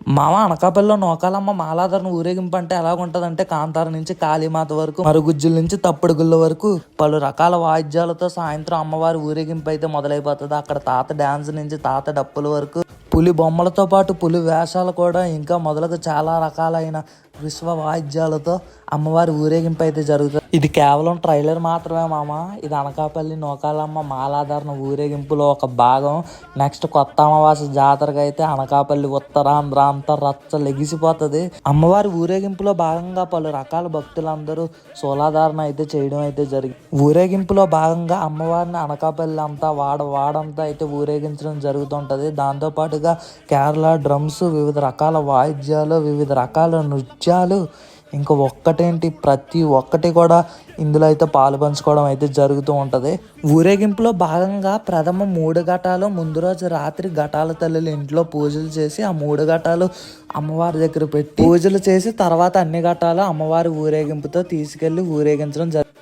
మామ అనకాపల్లిలో నూకాలమ్మ మాలాధరణ ఊరేగింపు అంటే ఎలాగుంటదంటే కాంతార నుంచి కాళీమాత వరకు మరుగుజ్జుల నుంచి తప్పుడుగుళ్ళ వరకు పలు రకాల వాయిద్యాలతో సాయంత్రం అమ్మవారి ఊరేగింపు అయితే మొదలైపోతుంది. అక్కడ తాత డాన్స్ నుంచి తాత డప్పుల వరకు పులి బొమ్మలతో పాటు పులి వేషాలు కూడా ఇంకా మొదలగు చాలా రకాలైన విశ్వ వాయిద్యాలతో అమ్మవారి ఊరేగింపు అయితే జరుగుతుంది. ఇది కేవలం ట్రైలర్ మాత్రమే మామ. ఇది అనకాపల్లి నూకాలమ్మ మాలాధారణ ఊరేగింపులో ఒక భాగం. నెక్స్ట్ కొత్త అమావాస్య జాతరగా అయితే అనకాపల్లి ఉత్తరాంధ్ర అంతా రచ్చ లెగిసిపోతుంది. అమ్మవారి ఊరేగింపులో భాగంగా పలు రకాల భక్తులందరూ శూలాధారణ అయితే చేయడం అయితే జరిగింది. ఊరేగింపులో భాగంగా అమ్మవారిని అనకాపల్లి అంతా వాడంతా అయితే ఊరేగించడం జరుగుతుంటది. దాంతో పాటుగా కేరళ డ్రమ్స్, వివిధ రకాల వాయిద్యాలు, వివిధ రకాల నృత్యాలు, ఇంకా ఒక్కటేంటి ప్రతి ఒక్కటి కూడా ఇందులో అయితే పాలు పంచుకోవడం అయితే జరుగుతూ ఉంటుంది. ఊరేగింపులో భాగంగా ప్రథమ 3 ఘటాలు ముందు రోజు రాత్రి ఘటాల తల్లులు ఇంట్లో పూజలు చేసి ఆ 3 ఘటాలు అమ్మవారి దగ్గర పెట్టి పూజలు చేసి తర్వాత అన్ని ఘటాలు అమ్మవారి ఊరేగింపుతో తీసుకెళ్లి ఊరేగించడం జరుగుతుంది.